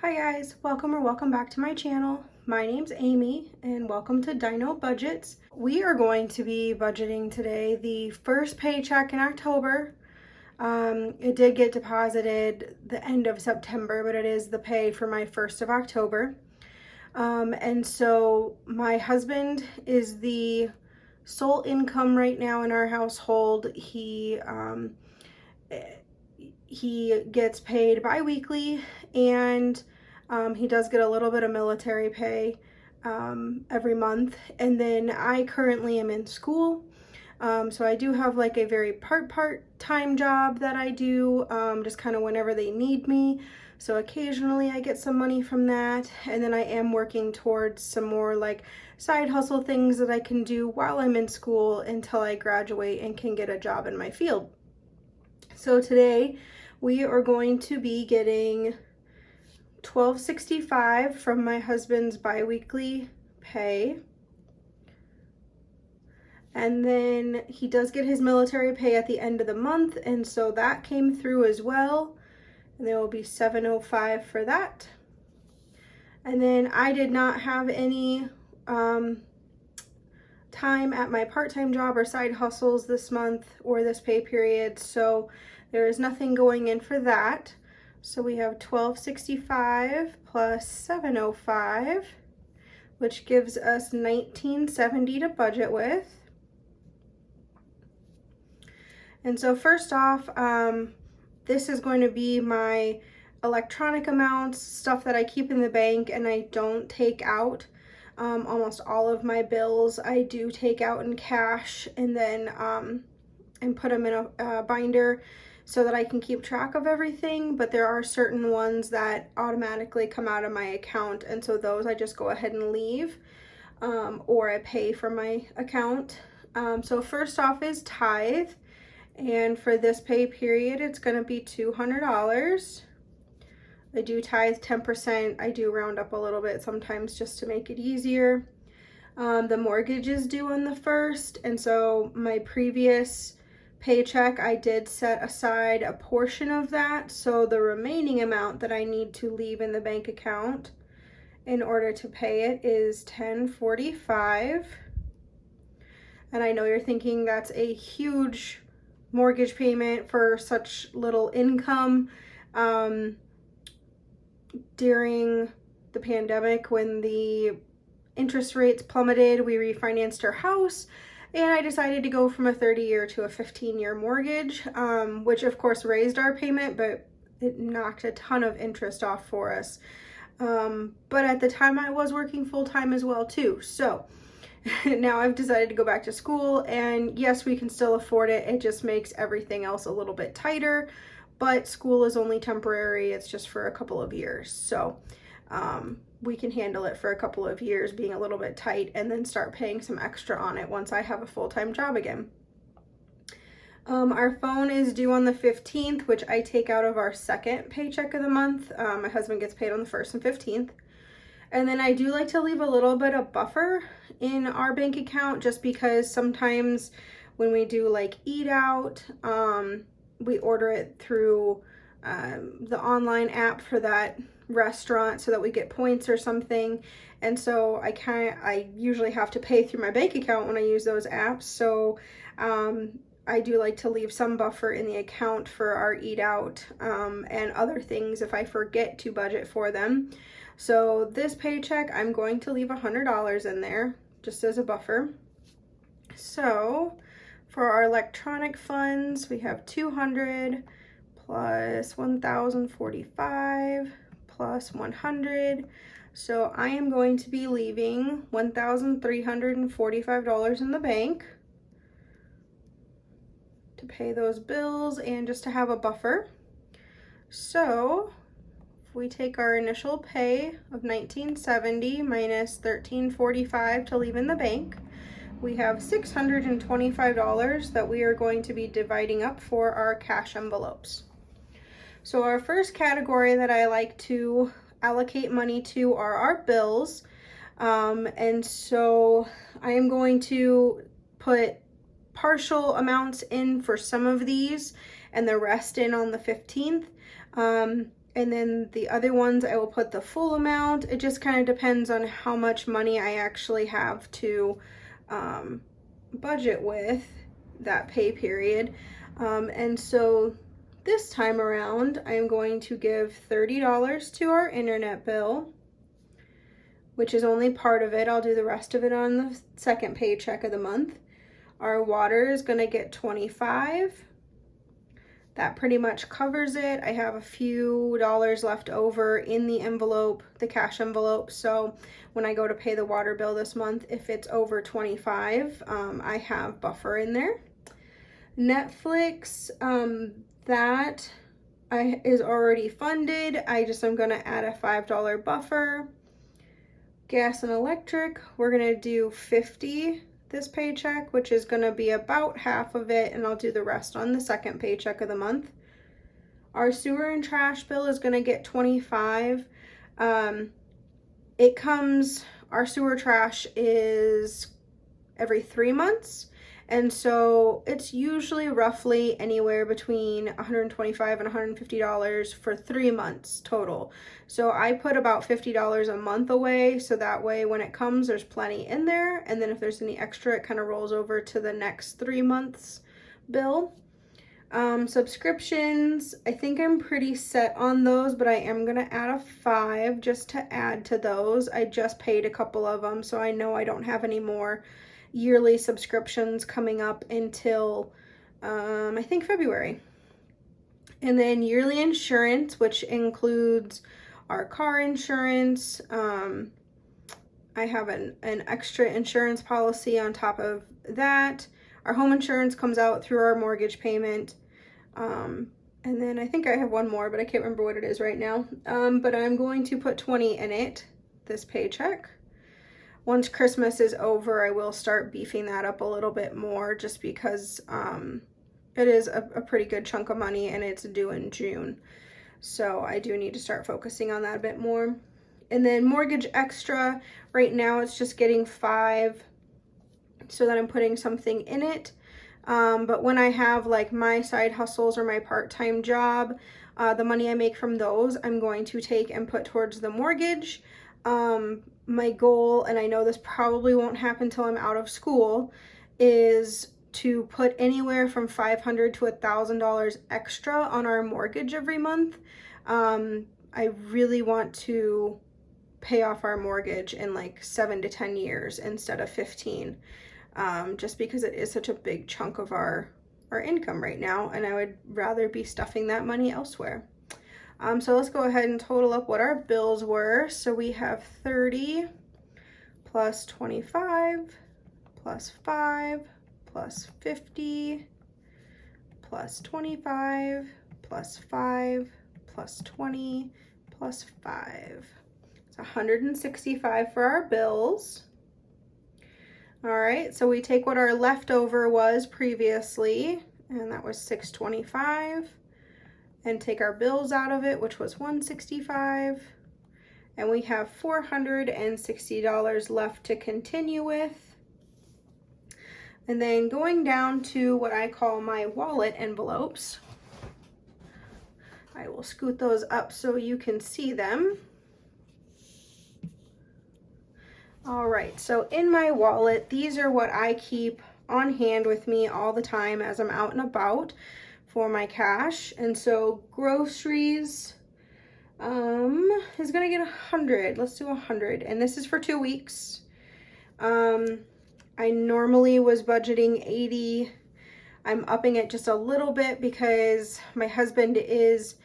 Hi guys, welcome back to my channel. My name's Amy and welcome to Dino Budgets. We are going to be budgeting today the first paycheck in October. It did get deposited the end of September, but it is the pay for my 1st of October. And so my husband is the sole income right now in our household. He gets paid bi-weekly, and he does get a little bit of military pay every month. And then I currently am in school, so I do have like a very part-time job that I do just kind of whenever they need me. So occasionally I get some money from that, and then I am working towards some more like side hustle things that I can do while I'm in school until I graduate and can get a job in my field. So today we are going to be getting $12.65 from my husband's bi-weekly pay. And then he does get his military pay at the end of the month, and so that came through as well. And there will be $7.05 for that. And then I did not have any time at my part-time job or side hustles this month or this pay period, so there is nothing going in for that. So we have $12.65 plus $7.05, which gives us $19.70 to budget with. And so first off, this is going to be my electronic amounts, stuff that I keep in the bank and I don't take out. Almost all of my bills I do take out in cash and then and put them in a binder so that I can keep track of everything, but there are certain ones that automatically come out of my account, and so those I just go ahead and leave, or I pay for my account. So first off is tithe, and for this pay period it's going to be $200. I do tithe 10%. I do round up a little bit sometimes just to make it easier. The mortgage is due on the 1st, and so my previous paycheck I did set aside a portion of that, so the remaining amount that I need to leave in the bank account in order to pay it is $10.45. And I know you're thinking that's a huge mortgage payment for such little income. During the pandemic, when the interest rates plummeted, we refinanced our house, and I decided to go from a 30-year to a 15-year mortgage, which of course raised our payment, but it knocked a ton of interest off for us. But at the time I was working full-time as well too. So now I've decided to go back to school, and yes, we can still afford it. It just makes everything else a little bit tighter, but school is only temporary. It's just for a couple of years. So we can handle it for a couple of years being a little bit tight and then start paying some extra on it once I have a full-time job again. Our phone is due on the 15th, which I take out of our second paycheck of the month. My husband gets paid on the 1st and 15th. And then I do like to leave a little bit of buffer in our bank account, just because sometimes when we do like eat out, we order it through the online app for that restaurant so that we get points or something, and so I usually have to pay through my bank account when I use those apps. So I do like to leave some buffer in the account for our eat out and other things if I forget to budget for them. So this paycheck I'm going to leave $100 in there just as a buffer. So for our electronic funds, we have 200 plus 1,045 plus 100. So I am going to be leaving $1,345 in the bank to pay those bills and just to have a buffer. So if we take our initial pay of $19.70 minus $13.45 to leave in the bank, we have $625 that we are going to be dividing up for our cash envelopes. So our first category that I like to allocate money to are our bills. And so I am going to put partial amounts in for some of these and the rest in on the 15th. And then the other ones I will put the full amount. It just kind of depends on how much money I actually have to budget with that pay period. And so this time around, I'm going to give $30 to our internet bill, which is only part of it. I'll do the rest of it on the second paycheck of the month. Our water is going to get $25. That pretty much covers it. I have a few dollars left over in the envelope, the cash envelope. So when I go to pay the water bill this month, if it's over $25, I have buffer in there. Netflix, that is already funded. I'm going to add a $5 buffer. Gas and electric, we're going to do $50 this paycheck, which is going to be about half of it, and I'll do the rest on the second paycheck of the month. Our sewer and trash bill is going to get $25. Our sewer trash is every 3 months, and so it's usually roughly anywhere between $125 and $150 for 3 months total. So I put about $50 a month away, so that way when it comes, there's plenty in there, and then if there's any extra, it kind of rolls over to the next 3 months bill. Subscriptions, I think I'm pretty set on those, but I am going to add a $5 just to add to those. I just paid a couple of them, so I know I don't have any more yearly subscriptions coming up until I think February. And then yearly insurance, which includes our car insurance. I have an extra insurance policy on top of that. Our home insurance comes out through our mortgage payment. And then I think I have one more, but I can't remember what it is right now. But I'm going to put 20 in it this paycheck. Once Christmas is over, I will start beefing that up a little bit more, just because it is a pretty good chunk of money and it's due in June. So I do need to start focusing on that a bit more. And then mortgage extra, right now it's just getting $5 so that I'm putting something in it. But when I have like my side hustles or my part-time job, the money I make from those, I'm going to take and put towards the mortgage. My goal, and I know this probably won't happen till I'm out of school, is to put anywhere from $500 to $1,000 extra on our mortgage every month. I really want to pay off our mortgage in like 7 to 10 years instead of 15, just because it is such a big chunk of our income right now, and I would rather be stuffing that money elsewhere. So let's go ahead and total up what our bills were. So we have 30 plus 25 plus 5 plus 50 plus 25 plus 5 plus 20 plus 5. It's 165 for our bills. All right, so we take what our leftover was previously, and that was $625. And take our bills out of it, which was $165, and we have $460 left to continue with. And then going down to what I call my wallet envelopes, I will scoot those up so you can see them. All right, so in my wallet, these are what I keep on hand with me all the time as I'm out and about for my cash. And so groceries is gonna get 100. Let's do 100, and this is for 2 weeks. I normally was budgeting 80. I'm upping it just a little bit because my husband is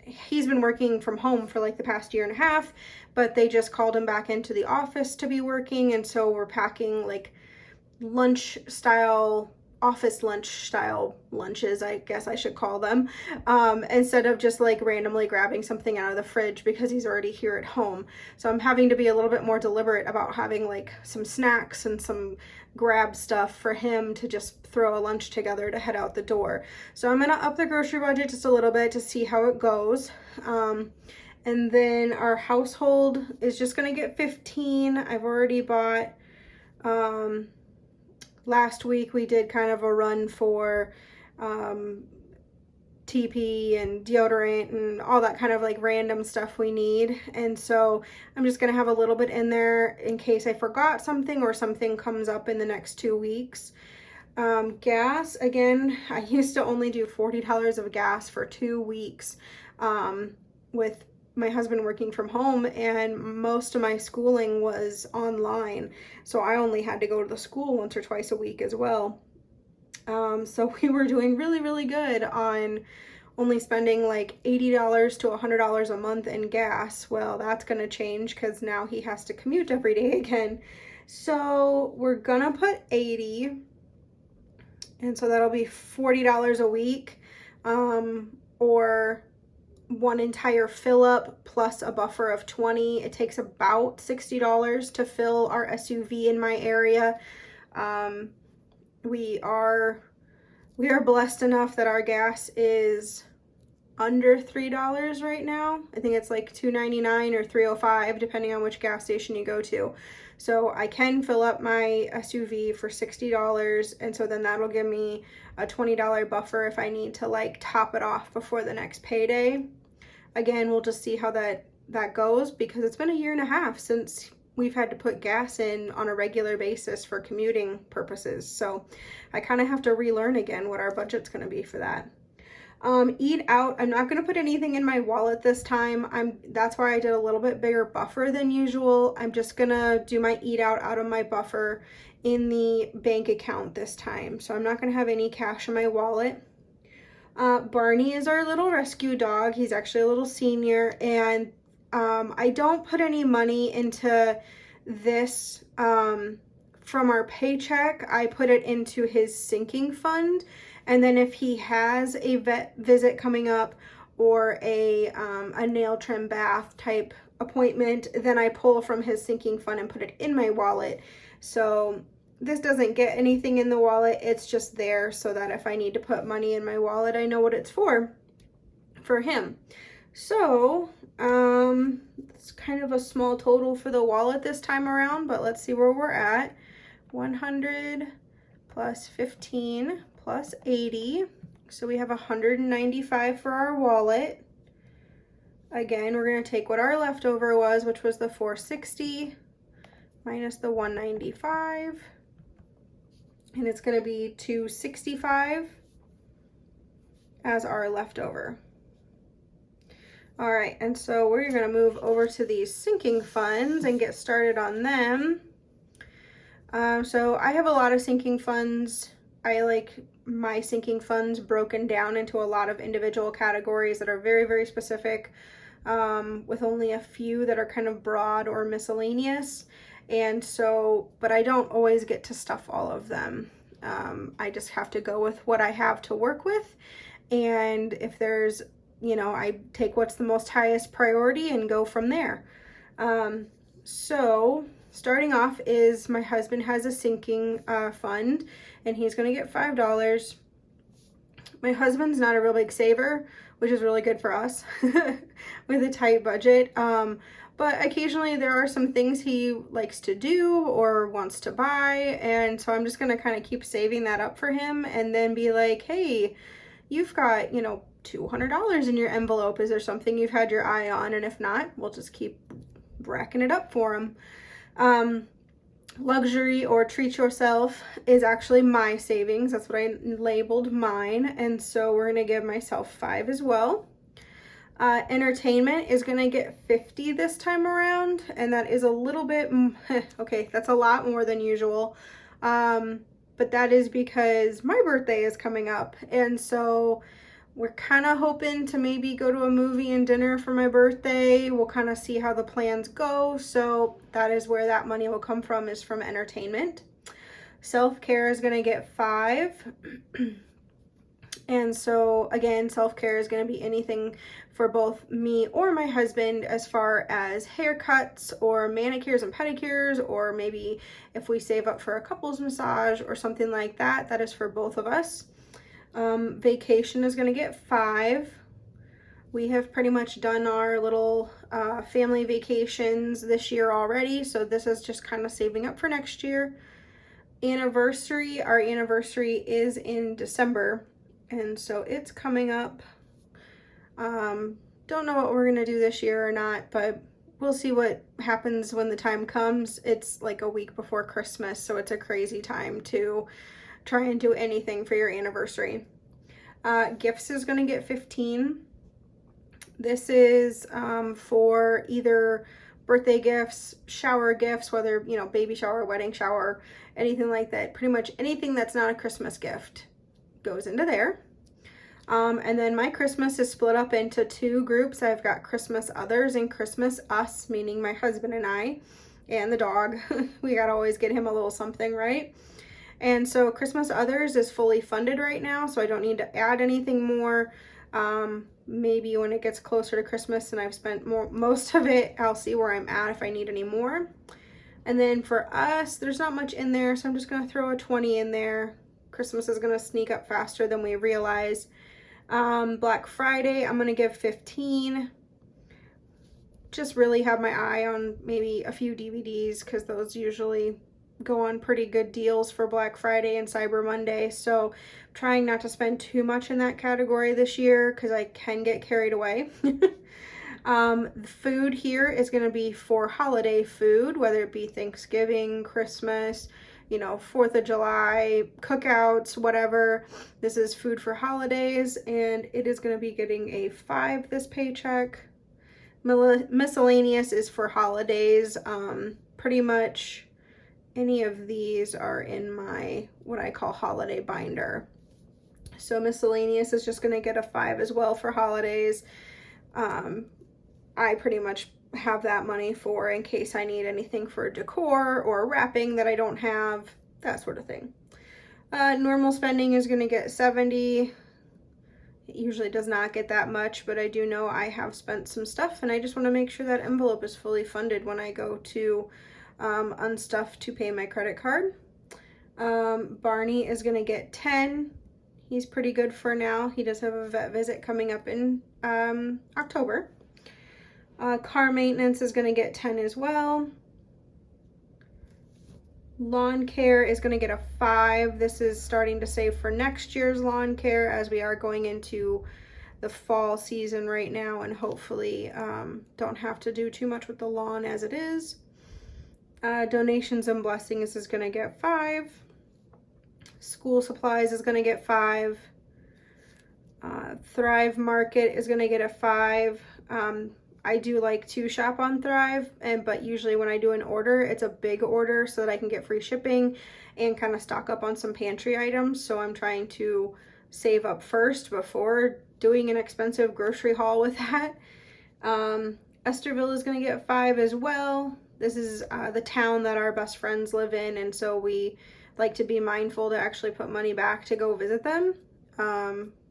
he's been working from home for like the past year and a half, but they just called him back into the office to be working, and so we're packing like office lunch style lunches, I guess I should call them, instead of just like randomly grabbing something out of the fridge because he's already here at home. So I'm having to be a little bit more deliberate about having like some snacks and some grab stuff for him to just throw a lunch together to head out the door. So I'm gonna up the grocery budget just a little bit to see how it goes. And then our household is just gonna get 15. I've already bought last week we did kind of a run for TP and deodorant and all that kind of like random stuff we need. And so I'm just gonna have a little bit in there in case I forgot something or something comes up in the next 2 weeks. Gas, again, I used to only do $40 of gas for 2 weeks with my husband working from home, and most of my schooling was online. So I only had to go to the school once or twice a week as well. So we were doing really, really good on only spending like $80 to $100 a month in gas. Well, that's going to change because now he has to commute every day again. So we're going to put 80, and so that'll be $40 a week, or one entire fill up plus a buffer of 20. It takes about $60 to fill our SUV in my area. We are blessed enough that our gas is under $3 right now. I think it's like $2.99 or $3.05 depending on which gas station you go to. So I can fill up my SUV for $60, and so then that'll give me a $20 buffer if I need to like top it off before the next payday. Again, we'll just see how that goes, because it's been a year and a half since we've had to put gas in on a regular basis for commuting purposes. So I kind of have to relearn again what our budget's going to be for that. Eat out, I'm not going to put anything in my wallet this time. That's why I did a little bit bigger buffer than usual. I'm just going to do my eat out of my buffer in the bank account this time. So I'm not going to have any cash in my wallet. Barney is our little rescue dog. He's actually a little senior, and I don't put any money into this from our paycheck. I put it into his sinking fund, and then if he has a vet visit coming up or a nail trim bath type appointment, then I pull from his sinking fund and put it in my wallet. So this doesn't get anything in the wallet. It's just there so that if I need to put money in my wallet, I know what it's for him. So it's kind of a small total for the wallet this time around, but let's see where we're at. 100 plus 15 plus 80. So we have 195 for our wallet. Again, we're going to take what our leftover was, which was the 460 minus the 195. And it's going to be 265 as our leftover. All right, and so we're going to move over to these sinking funds and get started on them. So I have a lot of sinking funds. I like my sinking funds broken down into a lot of individual categories that are very, very specific, with only a few that are kind of broad or miscellaneous. And so, but I don't always get to stuff all of them. I just have to go with what I have to work with. And if there's, I take what's the most highest priority and go from there. So starting off is my husband has a sinking fund, and he's going to get $5. My husband's not a real big saver, which is really good for us with a tight budget. But occasionally there are some things he likes to do or wants to buy, and so I'm just going to kind of keep saving that up for him, and then be like, hey, you've got, $200 in your envelope. Is there something you've had your eye on? And if not, we'll just keep racking it up for him. Luxury or treat yourself is actually my savings. That's what I labeled mine, and so we're going to give myself 5 as well. Entertainment is going to get 50 this time around, and that is a little bit, okay, that's a lot more than usual, but that is because my birthday is coming up, and so we're kind of hoping to maybe go to a movie and dinner for my birthday. We'll kind of see how the plans go, so that is where that money will come from, is from entertainment. Self-care is going to get 5. And so again, self-care is going to be anything for both me or my husband, as far as haircuts or manicures and pedicures, or maybe if we save up for a couples massage or something like that, that is for both of us. Vacation is going to get 5. We have pretty much done our little family vacations this year already, so this is just kind of saving up for next year. Anniversary, our anniversary is in December, and so it's coming up Don't know what we're gonna do this year or not, but we'll see what happens when the time comes. It's like a week before Christmas, so it's a crazy time to try and do anything for your anniversary. Gifts is gonna get 15. This is for either birthday gifts, shower gifts, whether, you know, baby shower, wedding shower, anything like that. Pretty much anything that's not a Christmas gift goes into there. And then my Christmas is split up into two groups. I've got Christmas Others and Christmas Us, meaning my husband and I and the dog. We gotta always get him a little something, right? And so Christmas Others is fully funded right now, so I don't need to add anything more. Maybe when it gets closer to Christmas and I've spent most of it, I'll see where I'm at if I need any more. And then for Us, there's not much in there, so I'm just gonna throw a 20 in there. Christmas is gonna sneak up faster than we realize. Black Friday, I'm gonna give 15. Just really have my eye on maybe a few DVDs because those usually go on pretty good deals for Black Friday and Cyber Monday. So trying not to spend too much in that category this year because I can get carried away. Food here is going to be for holiday food, whether it be Thanksgiving, Christmas, you know, 4th of July, cookouts, whatever. This is food for holidays, and it is going to be getting a 5 this paycheck. Miscellaneous is for holidays. Pretty much any of these are in my, what I call holiday binder. So Miscellaneous is just going to get a 5 as well for holidays. I pretty much have that money for in case I need anything for decor or wrapping that I don't have, that sort of thing. Normal spending is going to get 70. It usually does not get that much, but I do know I have spent some stuff, and I just want to make sure that envelope is fully funded when I go to unstuff to pay my credit card. Barney is going to get 10. He's pretty good for now. He does have a vet visit coming up in October. Car maintenance is going to get 10 as well. Lawn care is going to get a 5. This is starting to save for next year's lawn care as we are going into the fall season right now, and hopefully don't have to do too much with the lawn as it is. Donations and blessings is going to get 5. School supplies is going to get 5. Thrive Market is going to get a 5. I do like to shop on Thrive, but usually when I do an order, it's a big order so that I can get free shipping and kind of stock up on some pantry items. So I'm trying to save up first before doing an expensive grocery haul with that. Esterville is going to get 5 as well. This is the town that our best friends live in, and so we like to be mindful to actually put money back to go visit them.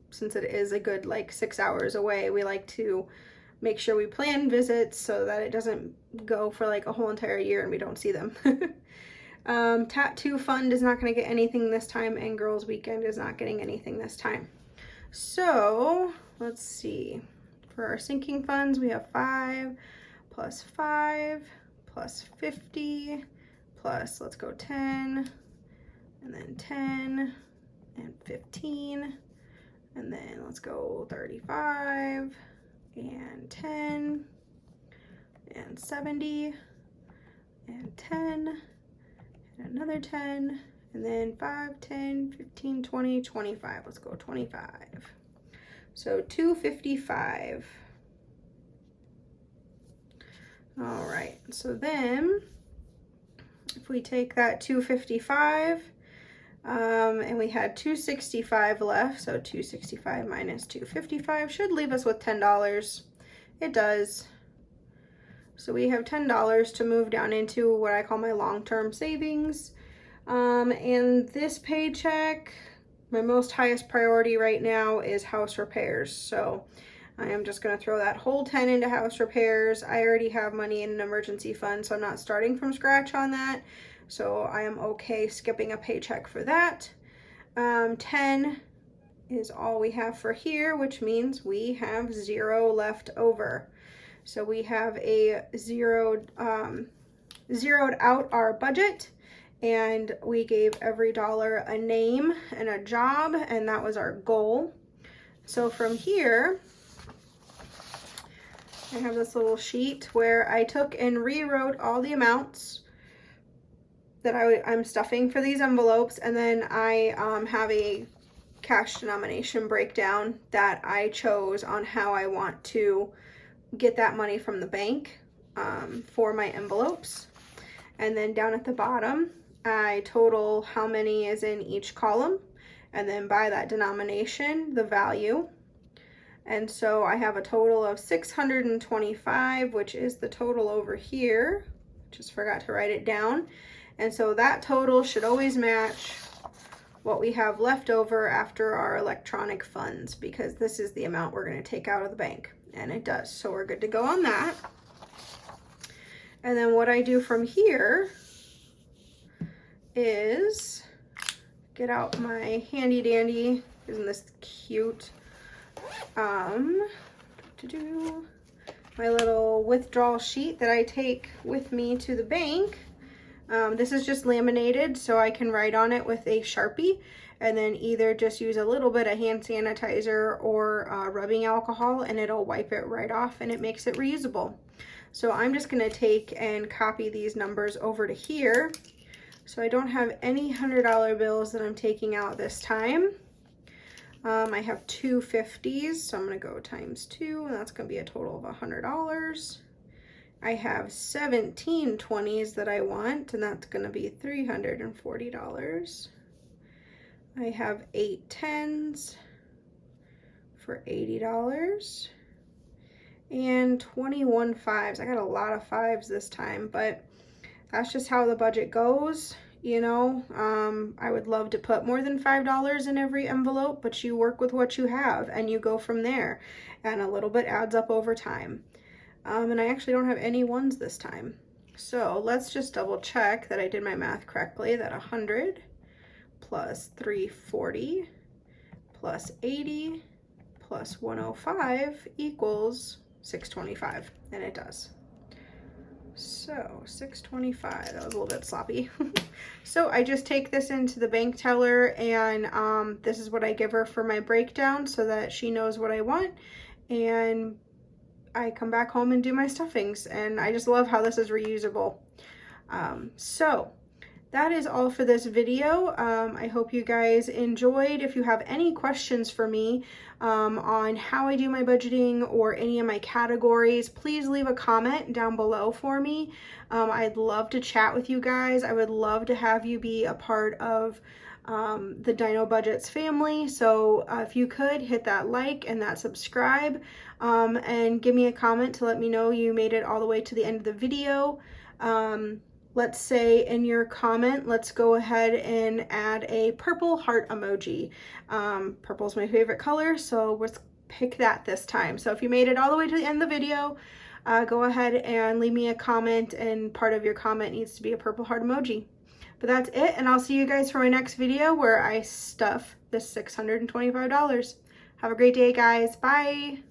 Since it is a good like 6 hours away, we like to make sure we plan visits so that it doesn't go for like a whole entire year and we don't see them. Tattoo Fund is not going to get anything this time, and Girls Weekend is not getting anything this time. So let's see. For our sinking funds, we have 5 plus 5 plus 50 plus, let's go 10, and then 10 and 15, and then let's go 35 and 10 and 70 and 10 and another 10, and then 5, 10, 15, 20, 25. Let's go 25. So 255. All right, so then if we take that 255 and we had 265 left, so 265 minus 255 should leave us with $10. It does. So we have $10 to move down into what I call my long-term savings. And this paycheck, my most highest priority right now is house repairs. So I am just going to throw that whole 10 into house repairs. I already have money in an emergency fund, so I'm not starting from scratch on that. So I am okay skipping a paycheck for that. 10 is all we have for here, which means we have 0 left over. So we have a zeroed out our budget, and we gave every dollar a name and a job, and that was our goal. So from here, I have this little sheet where I took and rewrote all the amounts that I'm stuffing for these envelopes, and then I have a cash denomination breakdown that I chose on how I want to get that money from the bank for my envelopes. And then down at the bottom, I total how many is in each column, and then by that denomination, the value. And so I have a total of 625, which is the total over here. Just forgot to write it down. And so that total should always match what we have left over after our electronic funds, because this is the amount we're going to take out of the bank, and it does. So we're good to go on that. And then what I do from here is get out my handy dandy, isn't this cute, my little withdrawal sheet that I take with me to the bank. This is just laminated, so I can write on it with a Sharpie, and then either just use a little bit of hand sanitizer or rubbing alcohol, and it'll wipe it right off, and it makes it reusable. So I'm just going to take and copy these numbers over to here. So I don't have any $100 bills that I'm taking out this time. I have 2 50s, so I'm going to go times 2, and that's going to be a total of $100. I have 17 20s that I want, and that's going to be $340. I have 8 10s for $80 and 21 5s. I got a lot of 5s this time, but that's just how the budget goes. You know, I would love to put more than $5 in every envelope, but you work with what you have and you go from there, and a little bit adds up over time. And I actually don't have any 1s this time. So let's just double check that I did my math correctly, that 100 plus 340 plus 80 plus 105 equals 625, and it does. So 625, that was a little bit sloppy. So I just take this into the bank teller, and this is what I give her for my breakdown so that she knows what I want, and I come back home and do my stuffings, and I just love how this is reusable. So that is all for this video. I hope you guys enjoyed. If you have any questions for me on how I do my budgeting or any of my categories, please leave a comment down below for me. I'd love to chat with you guys. I would love to have you be a part of the Dino Budgets family. So if you could hit that like and that subscribe, and give me a comment to let me know you made it all the way to the end of the video. Let's say in your comment, let's go ahead and add a purple heart emoji. Purple is my favorite color, so let's pick that this time. So if you made it all the way to the end of the video, go ahead and leave me a comment, and part of your comment needs to be a purple heart emoji. But that's it, and I'll see you guys for my next video where I stuff this $625. Have a great day, guys. Bye.